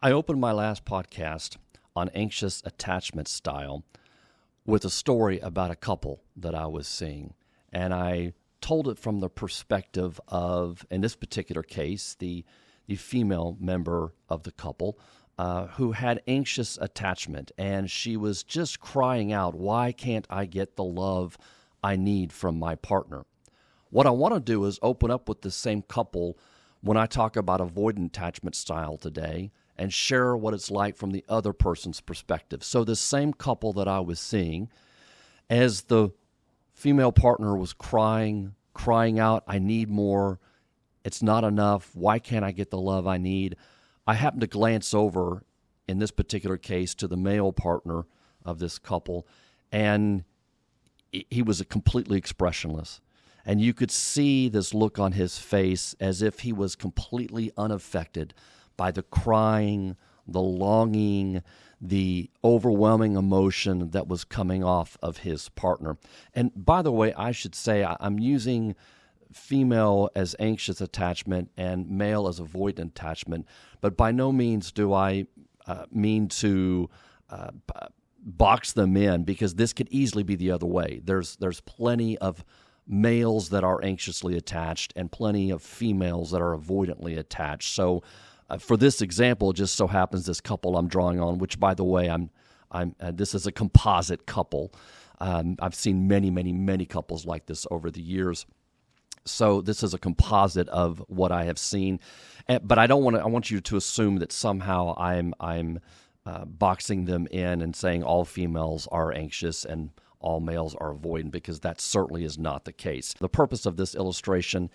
I opened my last podcast on anxious attachment style with a story about a couple that I was seeing. And I told it from the perspective of, in this particular case, the female member of the couple who had anxious attachment. And she was just crying out, why can't I get the love I need from my partner? What I want to do is open up with the same couple when I talk about avoidant attachment style today and share what it's like from the other person's perspective. So the same couple that I was seeing, as the female partner was crying out, I need more, it's not enough, why can't I get the love I need? I happened to glance over, in this particular case, to the male partner of this couple, and he was completely expressionless. And you could see this look on his face as if he was completely unaffected by the crying, the longing, the overwhelming emotion that was coming off of his partner. And by the way, I should say I'm using female as anxious attachment and male as avoidant attachment, but by no means do I mean to box them in, because this could easily be the other way. There's plenty of males that are anxiously attached and plenty of females that are avoidantly attached. So for this example, it just so happens this couple I'm drawing on, which, by the way, this is a composite couple. I've seen many couples like this over the years. So this is a composite of what I have seen, but I want you to assume that somehow I'm boxing them in and saying all females are anxious and all males are avoidant, because that certainly is not the case. The purpose of this illustration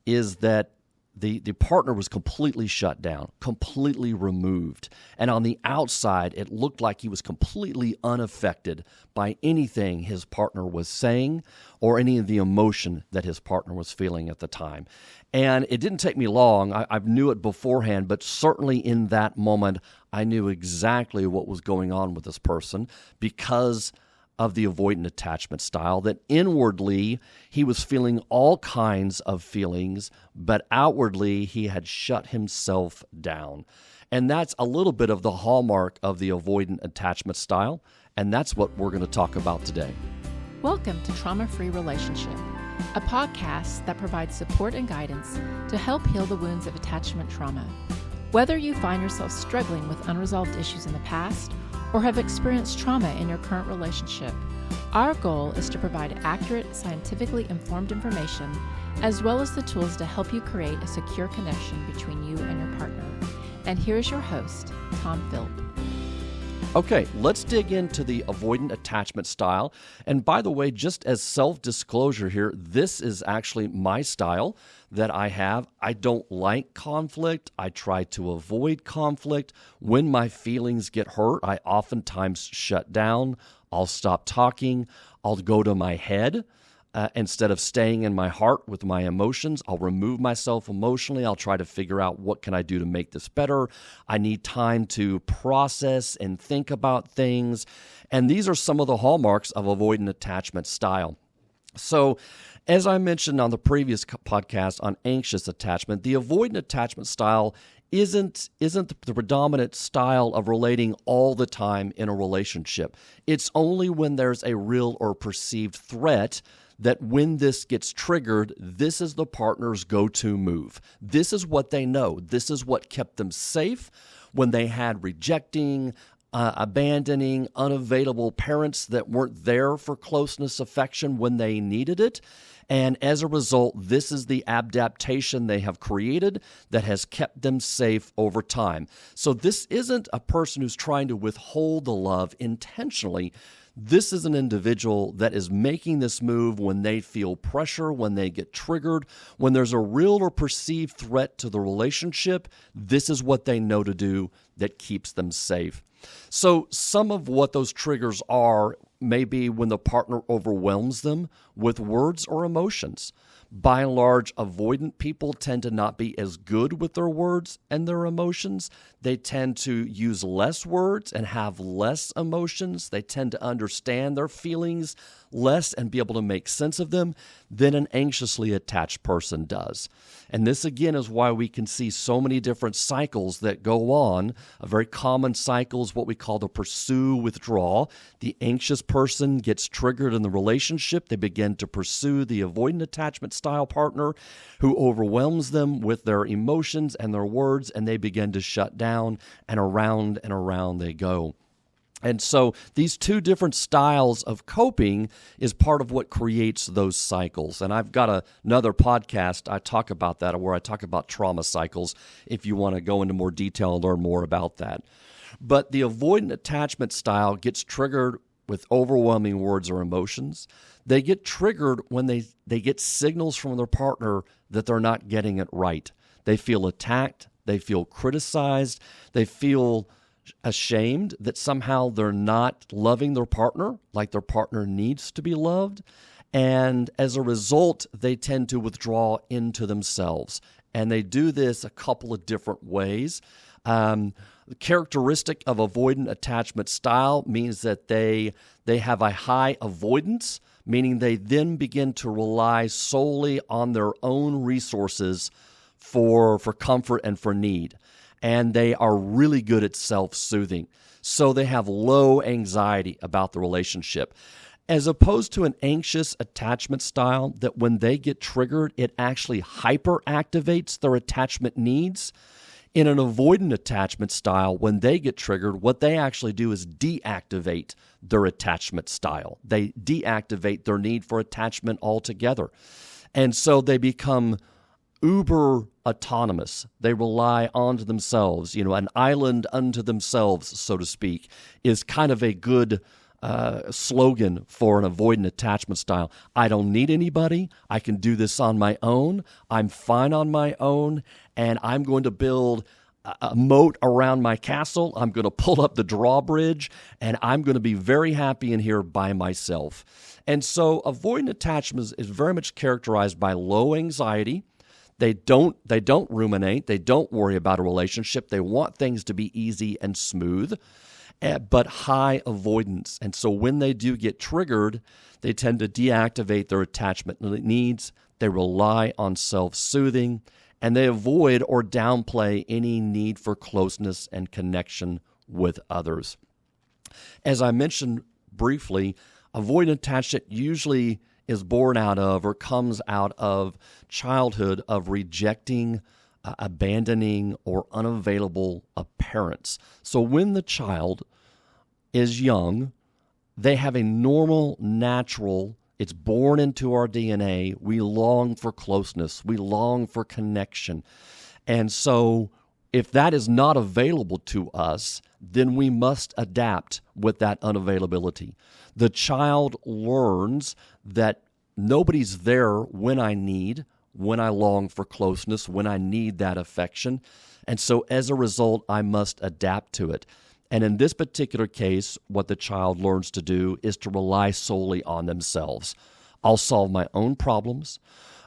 is that the partner was completely shut down, completely removed. And on the outside, it looked like he was completely unaffected by anything his partner was saying or any of the emotion that his partner was feeling at the time. And it didn't take me long. I knew it beforehand, but certainly in that moment, I knew exactly what was going on with this person because of the avoidant attachment style, that inwardly he was feeling all kinds of feelings, but outwardly he had shut himself down. And that's a little bit of the hallmark of the avoidant attachment style, and that's what we're going to talk about today. Welcome to Trauma-Free Relationship, a podcast that provides support and guidance to help heal the wounds of attachment trauma. Whether you find yourself struggling with unresolved issues in the past or have experienced trauma in your current relationship, our goal is to provide accurate, scientifically informed information, as well as the tools to help you create a secure connection between you and your partner. And here's your host, Tom Philp. Okay, let's dig into the avoidant attachment style. And by the way, just as self-disclosure here, this is actually my style that I have. I don't like conflict. I try to avoid conflict. When my feelings get hurt, I oftentimes shut down. I'll stop talking. I'll go to my head. Instead of staying in my heart with my emotions, I'll remove myself emotionally. I'll try to figure out what can I do to make this better. I need time to process and think about things. And these are some of the hallmarks of avoidant attachment style. So, as I mentioned on the previous podcast on anxious attachment, the avoidant attachment style isn't the predominant style of relating all the time in a relationship. It's only when there's a real or perceived threat that when this gets triggered, this is the partner's go-to move. This is what they know. This is what kept them safe when they had rejecting, abandoning, unavailable parents that weren't there for closeness, affection when they needed it. And as a result, this is the adaptation they have created that has kept them safe over time. So this isn't a person who's trying to withhold the love intentionally. This is an individual that is making this move when they feel pressure, when they get triggered, when there's a real or perceived threat to the relationship. This is what they know to do that keeps them safe. So some of what those triggers are may be when the partner overwhelms them with words or emotions. By and large, avoidant people tend to not be as good with their words and their emotions. They tend to use less words and have less emotions. They tend to understand their feelings less and be able to make sense of them than an anxiously attached person does. And this, again, is why we can see so many different cycles that go on. A very common cycle is what we call the pursue withdraw. The anxious person gets triggered in the relationship. They begin to pursue the avoidant attachment style partner who overwhelms them with their emotions and their words, and they begin to shut down, and around they go. And so these two different styles of coping is part of what creates those cycles. And I've got another podcast I talk about that, where I talk about trauma cycles, if you want to go into more detail and learn more about that. But the avoidant attachment style gets triggered with overwhelming words or emotions. They get triggered when they get signals from their partner that they're not getting it right. They feel attacked. They feel criticized. They feel ashamed that somehow they're not loving their partner like their partner needs to be loved. And as a result, they tend to withdraw into themselves. And they do this a couple of different ways. The characteristic of avoidant attachment style means that they have a high avoidance, meaning they then begin to rely solely on their own resources for comfort and for need. And they are really good at self-soothing. So they have low anxiety about the relationship. As opposed to an anxious attachment style that when they get triggered, it actually hyperactivates their attachment needs. In an avoidant attachment style, when they get triggered, what they actually do is deactivate their attachment style. They deactivate their need for attachment altogether. And so they become uber autonomous. They rely on themselves. An island unto themselves, so to speak, is kind of a good slogan for an avoidant attachment style. I don't need anybody. I can do this on my own. I'm fine on my own, and I'm going to build a moat around my castle. I'm going to pull up the drawbridge, and I'm going to be very happy in here by myself. And so avoidant attachment is very much characterized by low anxiety. They don't ruminate. They don't worry about a relationship. They want things to be easy and smooth, but high avoidance. And so when they do get triggered, they tend to deactivate their attachment needs. They rely on self-soothing, and they avoid or downplay any need for closeness and connection with others. As I mentioned briefly, avoidant attachment usually is born out of or comes out of childhood of rejecting, abandoning, or unavailable parents. So when the child is young, they have a normal, natural, it's born into our DNA. We long for closeness. We long for connection. And so if that is not available to us, then we must adapt with that unavailability. The child learns that nobody's there when I long for closeness, when I need that affection. And so as a result, I must adapt to it. And in this particular case, what the child learns to do is to rely solely on themselves. I'll solve my own problems.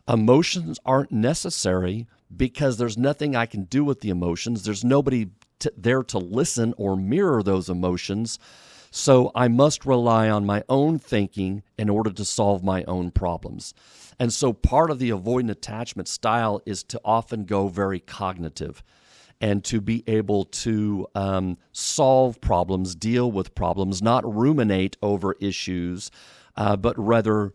Emotions aren't necessary because there's nothing I can do with the emotions. There's nobody there to listen or mirror those emotions. So I must rely on my own thinking in order to solve my own problems. And so part of the avoidant attachment style is to often go very cognitive and to be able to solve problems, deal with problems, not ruminate over issues, but rather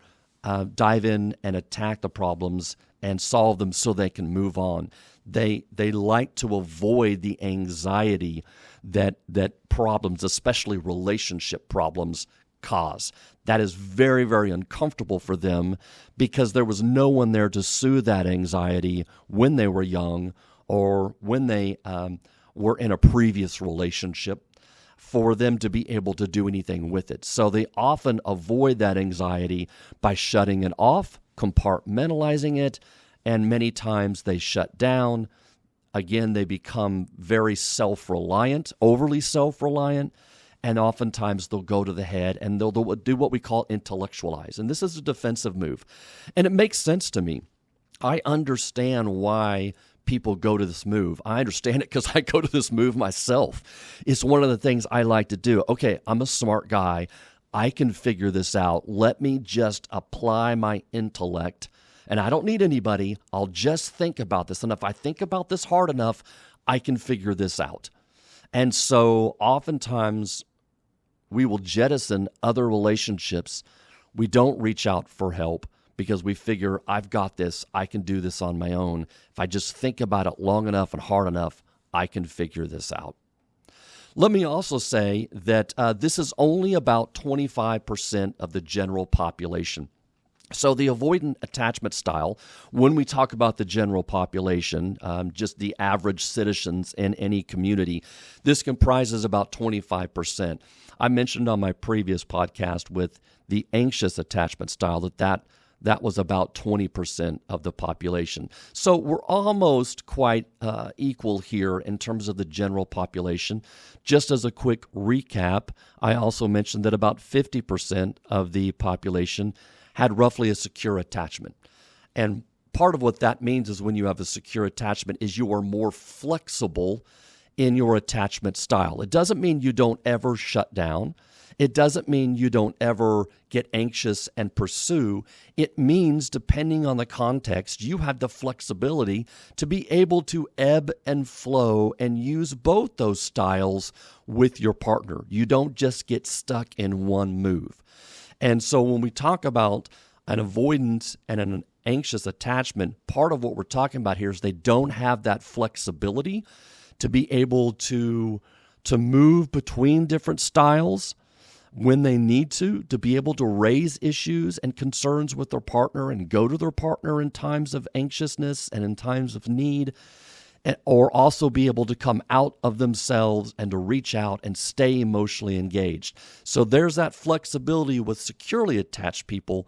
dive in and attack the problems and solve them so they can move on. They like to avoid the anxiety that problems, especially relationship problems, cause. That is very, very uncomfortable for them because there was no one there to soothe that anxiety when they were young or when they were in a previous relationship for them to be able to do anything with it. So they often avoid that anxiety by shutting it off, compartmentalizing it, and many times they shut down. Again, they become very self-reliant, overly self-reliant, and oftentimes they'll go to the head and they'll do what we call intellectualize. And this is a defensive move. And it makes sense to me I understand why people go to this move. I understand it because I go to this move myself. It's one of the things I like to do. Okay, I'm a smart guy. I can figure this out. Let me just apply my intellect. And I don't need anybody. I'll just think about this. And if I think about this hard enough, I can figure this out. And so oftentimes we will jettison other relationships. We don't reach out for help because we figure, I've got this. I can do this on my own. If I just think about it long enough and hard enough, I can figure this out. Let me also say that this is only about 25% of the general population. So the avoidant attachment style, when we talk about the general population, just the average citizens in any community, this comprises about 25%. I mentioned on my previous podcast with the anxious attachment style that was about 20% of the population. So we're almost quite equal here in terms of the general population. Just as a quick recap, I also mentioned that about 50% of the population had roughly a secure attachment. And part of what that means is when you have a secure attachment is you are more flexible in your attachment style. It doesn't mean you don't ever shut down. It doesn't mean you don't ever get anxious and pursue. It means, depending on the context, you have the flexibility to be able to ebb and flow and use both those styles with your partner. You don't just get stuck in one move. And so when we talk about an avoidant and an anxious attachment, part of what we're talking about here is they don't have that flexibility to be able to move between different styles when they need to be able to raise issues and concerns with their partner and go to their partner in times of anxiousness and in times of need, or also be able to come out of themselves and to reach out and stay emotionally engaged. So there's that flexibility with securely attached people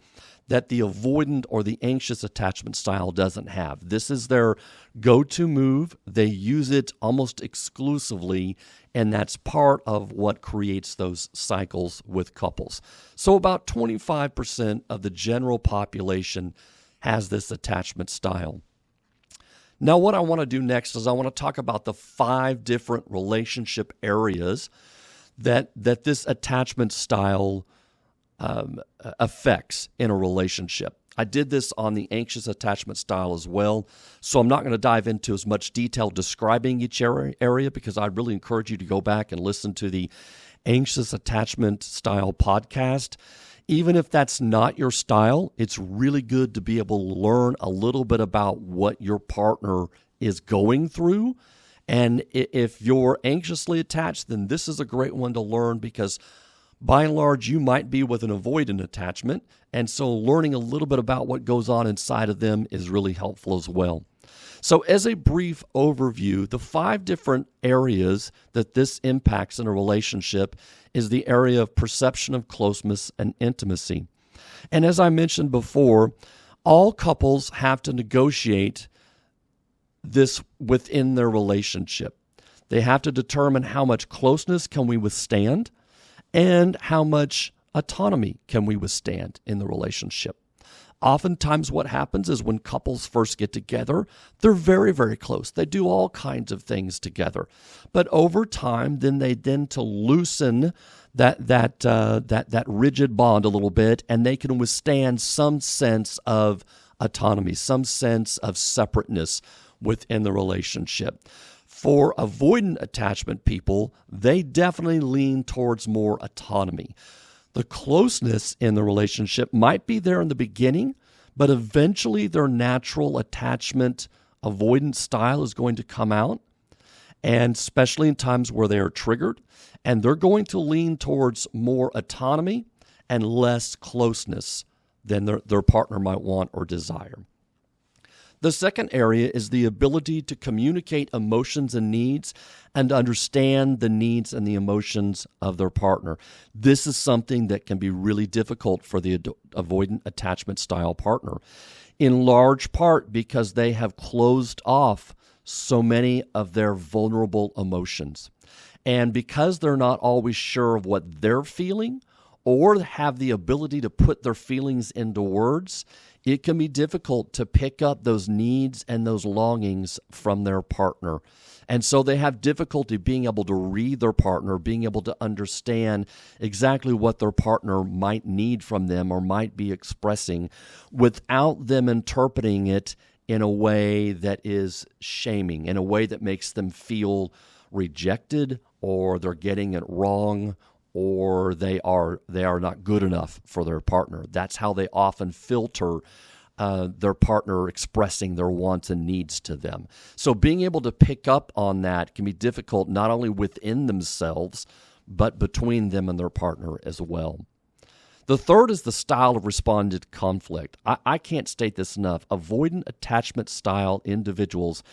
that the avoidant or the anxious attachment style doesn't have. This is their go-to move. They use it almost exclusively, and that's part of what creates those cycles with couples. So about 25% of the general population has this attachment style. Now, what I want to do next is I want to talk about the 5 different relationship areas that this attachment style affects in a relationship. I did this on the anxious attachment style as well, so I'm not going to dive into as much detail describing each area because I really encourage you to go back and listen to the anxious attachment style podcast. Even if that's not your style, it's really good to be able to learn a little bit about what your partner is going through. And if you're anxiously attached, then this is a great one to learn because by and large, you might be with an avoidant attachment, and so learning a little bit about what goes on inside of them is really helpful as well. So as a brief overview, the 5 different areas that this impacts in a relationship is the area of perception of closeness and intimacy. And as I mentioned before, all couples have to negotiate this within their relationship. They have to determine how much closeness can we withstand and how much autonomy can we withstand in the relationship. Oftentimes what happens is when couples first get together, they're very, very close. They do all kinds of things together. But over time, then they tend to loosen that rigid bond a little bit, and they can withstand some sense of autonomy, some sense of separateness within the relationship. For avoidant attachment people, they definitely lean towards more autonomy. The closeness in the relationship might be there in the beginning, but eventually their natural attachment avoidance style is going to come out, and especially in times where they are triggered, and they're going to lean towards more autonomy and less closeness than their partner might want or desire. The second area is the ability to communicate emotions and needs and understand the needs and the emotions of their partner. This is something that can be really difficult for the avoidant attachment style partner, in large part because they have closed off so many of their vulnerable emotions. And because they're not always sure of what they're feeling or have the ability to put their feelings into words, it can be difficult to pick up those needs and those longings from their partner. And so they have difficulty being able to read their partner, being able to understand exactly what their partner might need from them or might be expressing without them interpreting it in a way that is shaming, in a way that makes them feel rejected, or they're getting it wrong, or they are not good enough for their partner. That's how they often filter their partner expressing their wants and needs to them. So being able to pick up on that can be difficult not only within themselves, but between them and their partner as well. The third is the style of responding to conflict. I can't state this enough. Avoidant attachment style individuals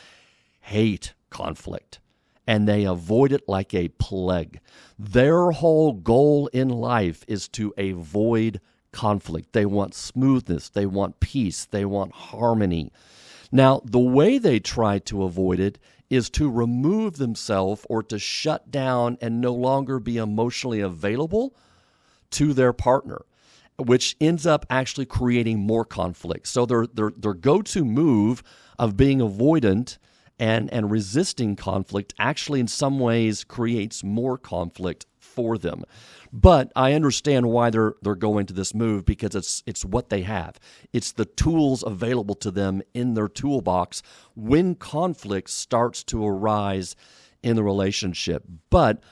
hate conflict, and they avoid it like a plague. Their whole goal in life is to avoid conflict. They want smoothness. They want peace. They want harmony. Now, the way they try to avoid it is to remove themselves or to shut down and no longer be emotionally available to their partner, which ends up actually creating more conflict. So their go-to move of being avoidant and resisting conflict actually in some ways creates more conflict for them. But I understand why they're going to this move, because it's what they have. It's the tools available to them in their toolbox when conflict starts to arise in the relationship. But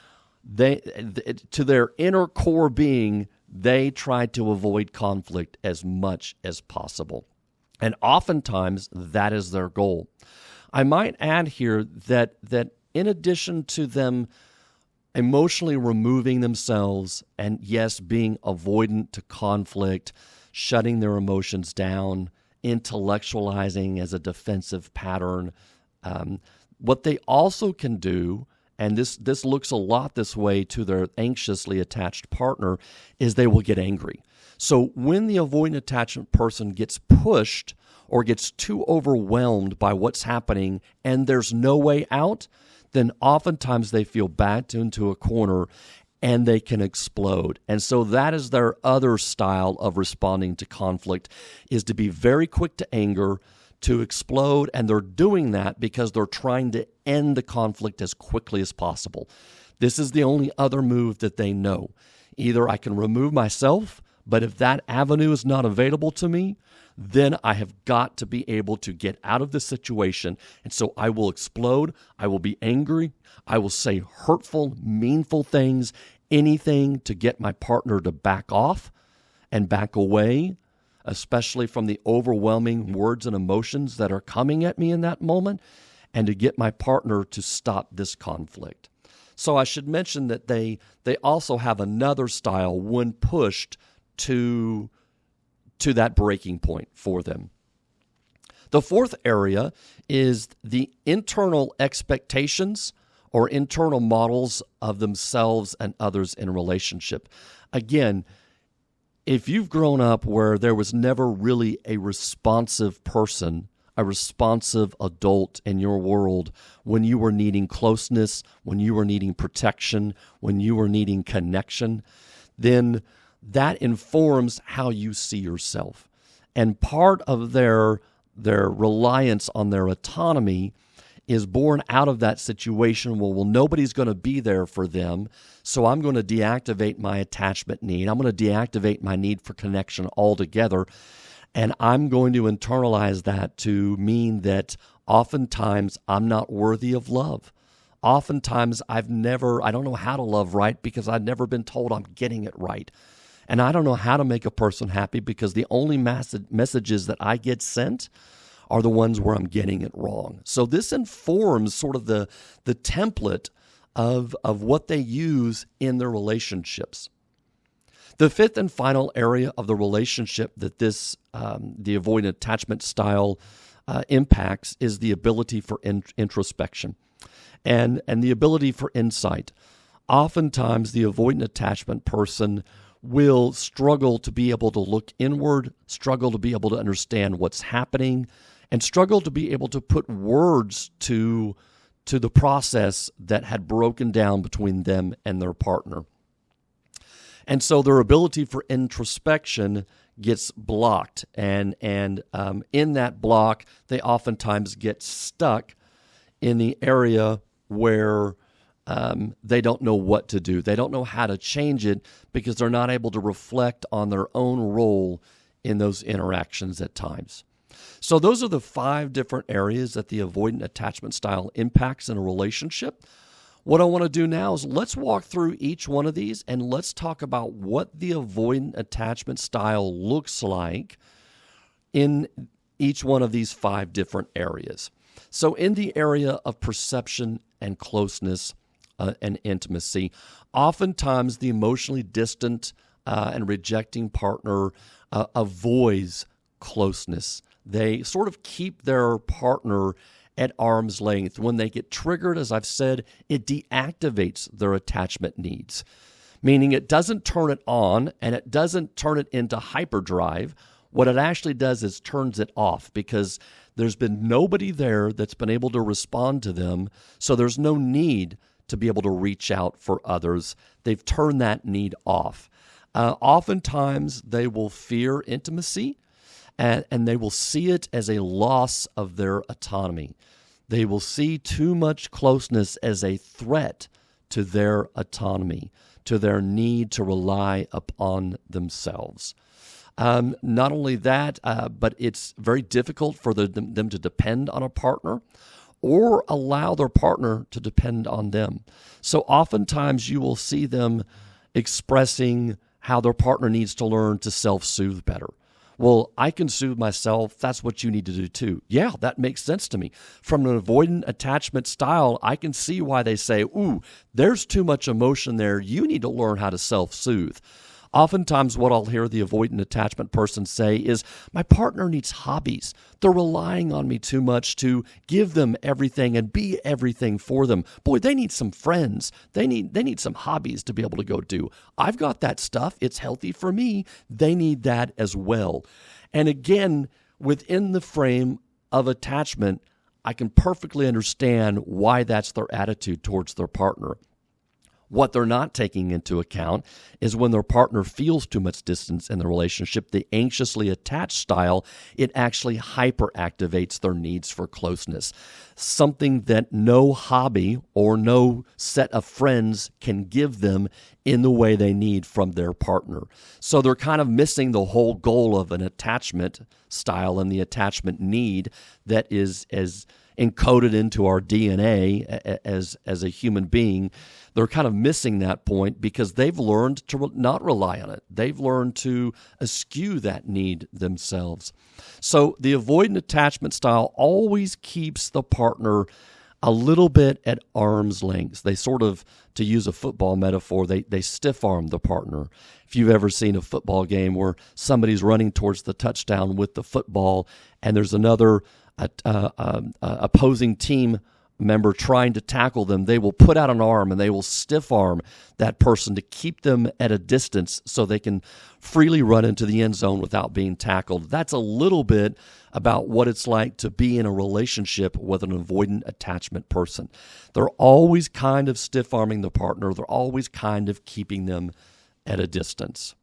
to their inner core being, they try to avoid conflict as much as possible. And oftentimes that is their goal. I might add here that in addition to them emotionally removing themselves and, yes, being avoidant to conflict, shutting their emotions down, intellectualizing as a defensive pattern, what they also can do, and this looks a lot this way to their anxiously attached partner, is they will get angry. So when the avoidant attachment person gets pushed or gets too overwhelmed by what's happening and there's no way out, then oftentimes they feel backed into a corner and they can explode. And so that is their other style of responding to conflict, is to be very quick to anger, to explode, and they're doing that because they're trying to end the conflict as quickly as possible. This is the only other move that they know. Either I can remove myself, but if that avenue is not available to me, then I have got to be able to get out of the situation. And so I will explode. I will be angry. I will say hurtful, meanful things, anything to get my partner to back off and back away, especially from the overwhelming words and emotions that are coming at me in that moment, and to get my partner to stop this conflict. So I should mention that they also have another style when pushed to that breaking point for them. The fourth area is the internal expectations or internal models of themselves and others in relationship. Again, if you've grown up where there was never really a responsive person, a responsive adult in your world when you were needing closeness, when you were needing protection, when you were needing connection, then that informs how you see yourself. And part of their reliance on their autonomy is born out of that situation. Well, nobody's going to be there for them, so I'm going to deactivate my attachment need. I'm going to deactivate my need for connection altogether, and I'm going to internalize that to mean that oftentimes I'm not worthy of love. Oftentimes I don't know how to love right because I've never been told I'm getting it right. And I don't know how to make a person happy because the only messages that I get sent are the ones where I'm getting it wrong. So this informs sort of the template of what they use in their relationships. The fifth and final area of the relationship that the avoidant attachment style impacts is the ability for introspection and the ability for insight. Oftentimes, the avoidant attachment person will struggle to be able to look inward, struggle to be able to understand what's happening, and struggle to be able to put words to the process that had broken down between them and their partner. And so their ability for introspection gets blocked, and in that block, they oftentimes get stuck in the area where they don't know what to do. They don't know how to change it because they're not able to reflect on their own role in those interactions at times. So those are the 5 different areas that the avoidant attachment style impacts in a relationship. What I want to do now is let's walk through each one of these and let's talk about what the avoidant attachment style looks like in each one of these 5 different areas. So in the area of perception and closeness and intimacy, oftentimes the emotionally distant and rejecting partner avoids closeness. They sort of keep their partner at arm's length. When they get triggered, as I've said, it deactivates their attachment needs, meaning it doesn't turn it on and it doesn't turn it into hyperdrive. What it actually does is turns it off because there's been nobody there that's been able to respond to them, so there's no need to be able to reach out for others. They've turned that need off. Oftentimes, they will fear intimacy, and they will see it as a loss of their autonomy. They will see too much closeness as a threat to their autonomy, to their need to rely upon themselves. Not only that, but it's very difficult for them to depend on a partner or allow their partner to depend on them. So oftentimes you will see them expressing how their partner needs to learn to self-soothe better. Well, I can soothe myself. That's what you need to do too. Yeah, that makes sense to me. From an avoidant attachment style, I can see why they say, ooh, there's too much emotion there. You need to learn how to self-soothe. Oftentimes what I'll hear the avoidant attachment person say is, my partner needs hobbies. They're relying on me too much to give them everything and be everything for them. Boy, they need some friends. They need some hobbies to be able to go do. I've got that stuff. It's healthy for me. They need that as well. And again, within the frame of attachment, I can perfectly understand why that's their attitude towards their partner. What they're not taking into account is when their partner feels too much distance in the relationship, the anxiously attached style, it actually hyperactivates their needs for closeness. Something that no hobby or no set of friends can give them in the way they need from their partner. So they're kind of missing the whole goal of an attachment style and the attachment need that is as encoded into our DNA as a human being. They're kind of missing that point because they've learned to not rely on it. They've learned to eschew that need themselves. So the avoidant attachment style always keeps the partner a little bit at arm's length. They sort of, to use a football metaphor, they stiff arm the partner. If you've ever seen a football game where somebody's running towards the touchdown with the football and there's another opposing team member trying to tackle them, they will put out an arm and they will stiff arm that person to keep them at a distance so they can freely run into the end zone without being tackled. That's a little bit about what it's like to be in a relationship with an avoidant attachment person. They're always kind of stiff arming the partner. They're always kind of keeping them at a distance.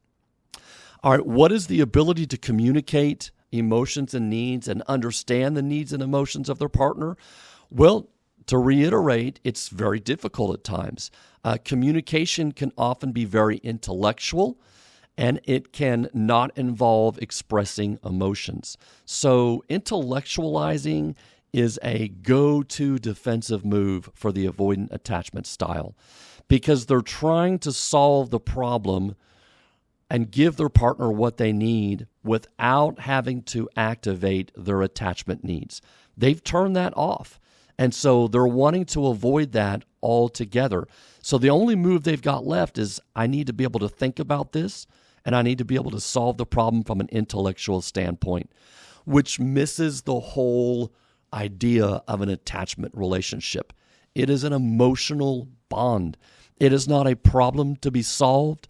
All right, what is the ability to communicate emotions and needs and understand the needs and emotions of their partner? Well, to reiterate, it's very difficult at times. Communication can often be very intellectual, and it can not involve expressing emotions. So intellectualizing is a go-to defensive move for the avoidant attachment style because they're trying to solve the problem and give their partner what they need without having to activate their attachment needs. They've turned that off. And so they're wanting to avoid that altogether. So the only move they've got left is, I need to be able to think about this, and I need to be able to solve the problem from an intellectual standpoint, which misses the whole idea of an attachment relationship. It is an emotional bond. It is not a problem to be solved,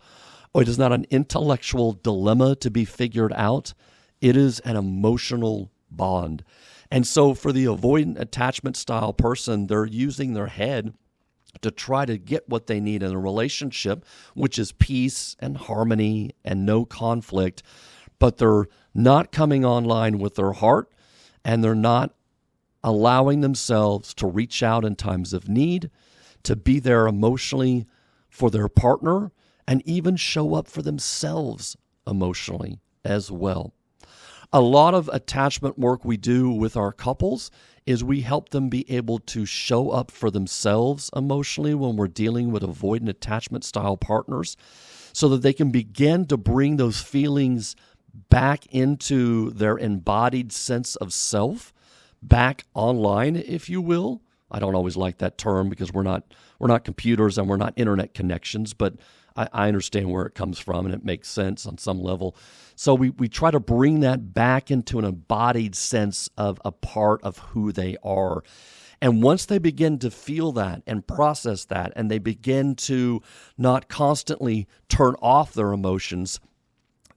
or it is not an intellectual dilemma to be figured out. It is an emotional bond. And so for the avoidant attachment style person, they're using their head to try to get what they need in a relationship, which is peace and harmony and no conflict, but they're not coming online with their heart, and they're not allowing themselves to reach out in times of need, to be there emotionally for their partner, and even show up for themselves emotionally as well. A lot of attachment work we do with our couples is we help them be able to show up for themselves emotionally when we're dealing with avoidant attachment style partners, so that they can begin to bring those feelings back into their embodied sense of self, back online, if you will. I don't always like that term because we're not computers and we're not internet connections, but I understand where it comes from and it makes sense on some level. So we try to bring that back into an embodied sense of a part of who they are. And once they begin to feel that and process that, and they begin to not constantly turn off their emotions,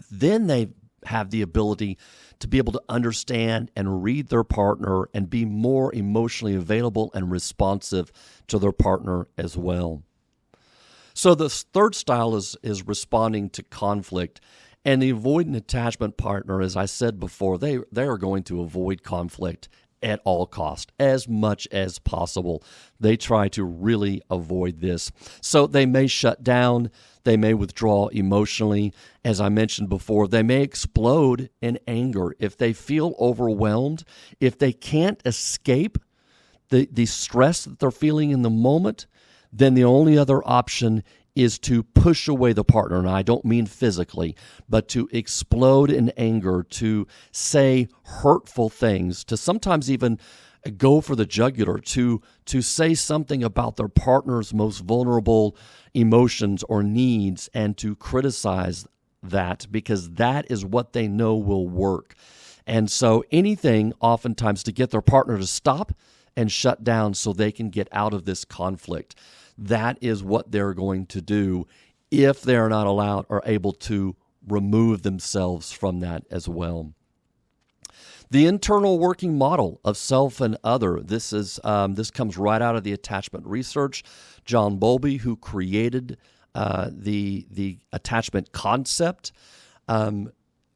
then they have the ability to be able to understand and read their partner and be more emotionally available and responsive to their partner as well. So the third style is responding to conflict. And the avoidant attachment partner, as I said before, they are going to avoid conflict at all cost, as much as possible. They try to really avoid this. So they may shut down, they may withdraw emotionally. As I mentioned before, they may explode in anger. If they feel overwhelmed, if they can't escape the stress that they're feeling in the moment, then the only other option is to push away the partner. And I don't mean physically, but to explode in anger, to say hurtful things, to sometimes even go for the jugular, to say something about their partner's most vulnerable emotions or needs, and to criticize that because that is what they know will work. And so anything oftentimes to get their partner to stop and shut down so they can get out of this conflict. That is what they're going to do if they're not allowed or able to remove themselves from that as well. The internal working model of self and other. This comes right out of the attachment research. John Bowlby, who created the attachment concept,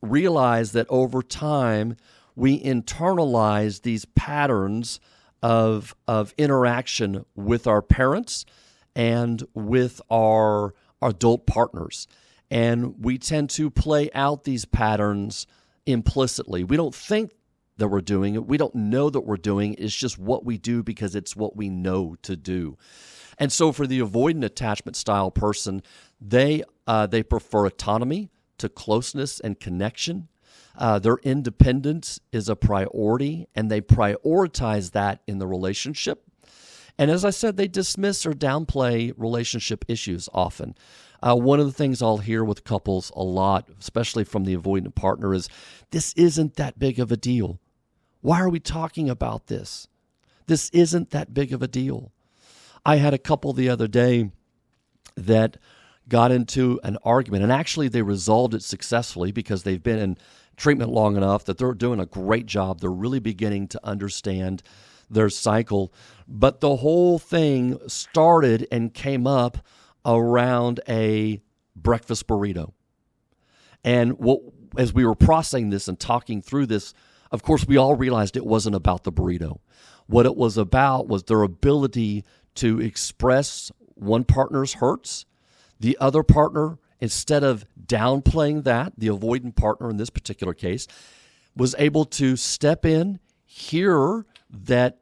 realized that over time we internalize these patterns of interaction with our parents and with our adult partners. And we tend to play out these patterns implicitly. We don't think that we're doing it. We don't know that we're doing it. It's just what we do because it's what we know to do. And so for the avoidant attachment style person, they prefer autonomy to closeness and connection. Their independence is a priority, and they prioritize that in the relationship. And as I said, they dismiss or downplay relationship issues often. One of the things I'll hear with couples a lot, especially from the avoidant partner, is this isn't that big of a deal. Why are we talking about this? This isn't that big of a deal. I had a couple the other day that got into an argument, and actually they resolved it successfully because they've been in treatment long enough that they're doing a great job. They're really beginning to understand their cycle. But the whole thing started and came up around a breakfast burrito. And as we were processing this and talking through this, of course, we all realized it wasn't about the burrito. What it was about was their ability to express one partner's hurts. The other partner, instead of downplaying that, the avoidant partner in this particular case, was able to step in, hear that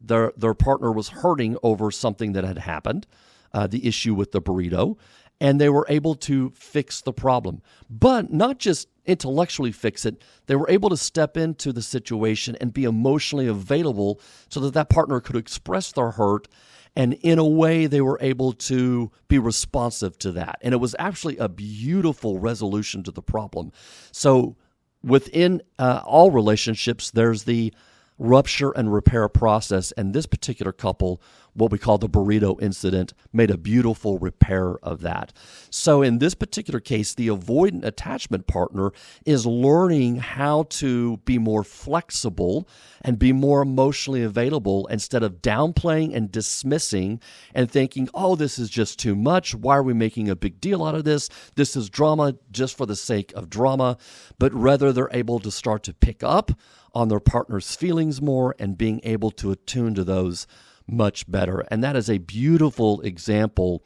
their partner was hurting over something that had happened, the issue with the burrito, and they were able to fix the problem. But not just intellectually fix it, they were able to step into the situation and be emotionally available so that that partner could express their hurt, and in a way they were able to be responsive to that. And it was actually a beautiful resolution to the problem. So within all relationships, there's the rupture and repair process, and this particular couple what we call the burrito incident, made a beautiful repair of that. So in this particular case, the avoidant attachment partner is learning how to be more flexible and be more emotionally available instead of downplaying and dismissing and thinking, oh, this is just too much. Why are we making a big deal out of this? This is drama just for the sake of drama. But rather, they're able to start to pick up on their partner's feelings more and being able to attune to those much better. And that is a beautiful example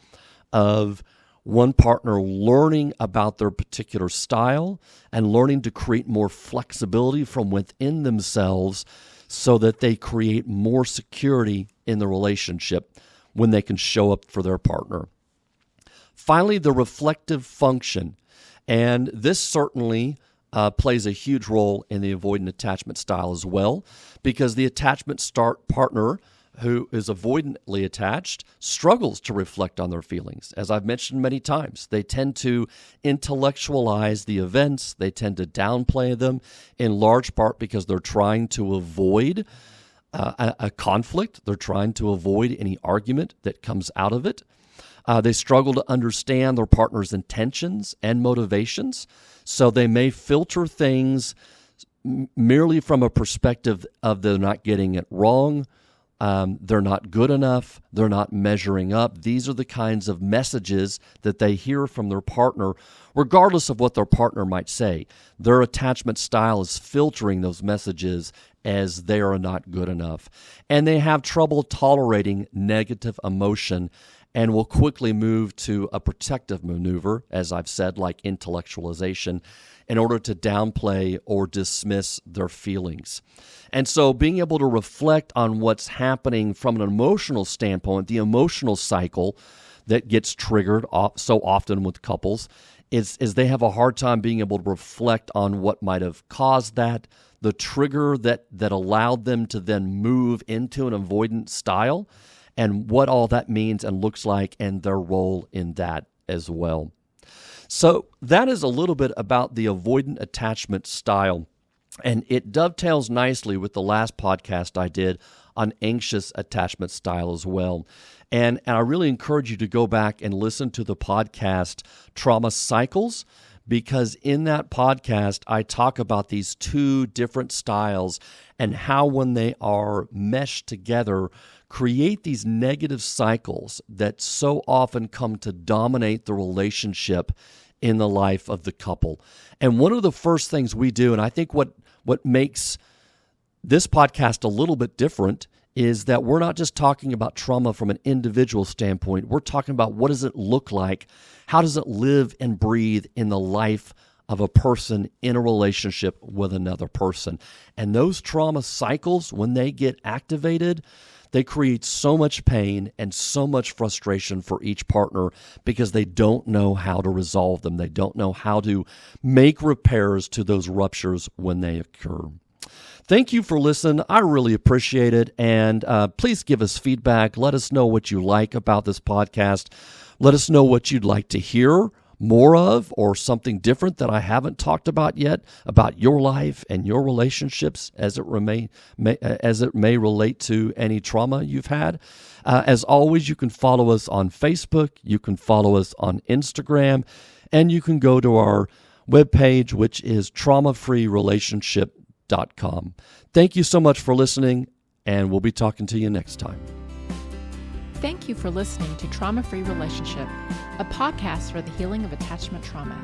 of one partner learning about their particular style and learning to create more flexibility from within themselves so that they create more security in the relationship when they can show up for their partner. Finally, the reflective function. And this certainly plays a huge role in the avoidant attachment style as well, because the attachment partner who is avoidantly attached struggles to reflect on their feelings. As I've mentioned many times, they tend to intellectualize the events. They tend to downplay them in large part because they're trying to avoid a conflict. They're trying to avoid any argument that comes out of it. They struggle to understand their partner's intentions and motivations, so they may filter things merely from a perspective of they're not getting it wrong, they're not good enough, they're not measuring up. These are the kinds of messages that they hear from their partner, regardless of what their partner might say. Their attachment style is filtering those messages as they are not good enough. And they have trouble tolerating negative emotion and will quickly move to a protective maneuver, as I've said, like intellectualization, in order to downplay or dismiss their feelings. And so being able to reflect on what's happening from an emotional standpoint, the emotional cycle that gets triggered so often with couples, is they have a hard time being able to reflect on what might have caused that, the trigger that allowed them to then move into an avoidant style, and what all that means and looks like and their role in that as well. So that is a little bit about the avoidant attachment style, and it dovetails nicely with the last podcast I did on anxious attachment style as well. And I really encourage you to go back and listen to the podcast Trauma Cycles, because in that podcast, I talk about these two different styles and how when they are meshed together, create these negative cycles that so often come to dominate the relationship in the life of the couple. And one of the first things we do, and I think what makes this podcast a little bit different, is that we're not just talking about trauma from an individual standpoint. We're talking about what does it look like? How does it live and breathe in the life of a person in a relationship with another person? And those trauma cycles, when they get activated, they create so much pain and so much frustration for each partner because they don't know how to resolve them. They don't know how to make repairs to those ruptures when they occur. Thank you for listening. I really appreciate it. And please give us feedback. Let us know what you like about this podcast. Let us know what you'd like to hear more of, or something different that I haven't talked about yet about your life and your relationships as it may relate to any trauma you've had. As always, you can follow us on Facebook, you can follow us on Instagram, and you can go to our webpage, which is traumafreerelationship.com. Thank you so much for listening, and we'll be talking to you next time. Thank you for listening to Trauma Free Relationship, a podcast for the healing of attachment trauma.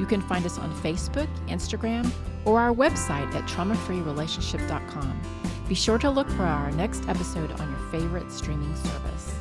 You can find us on Facebook, Instagram, or our website at traumafreerelationship.com. Be sure to look for our next episode on your favorite streaming service.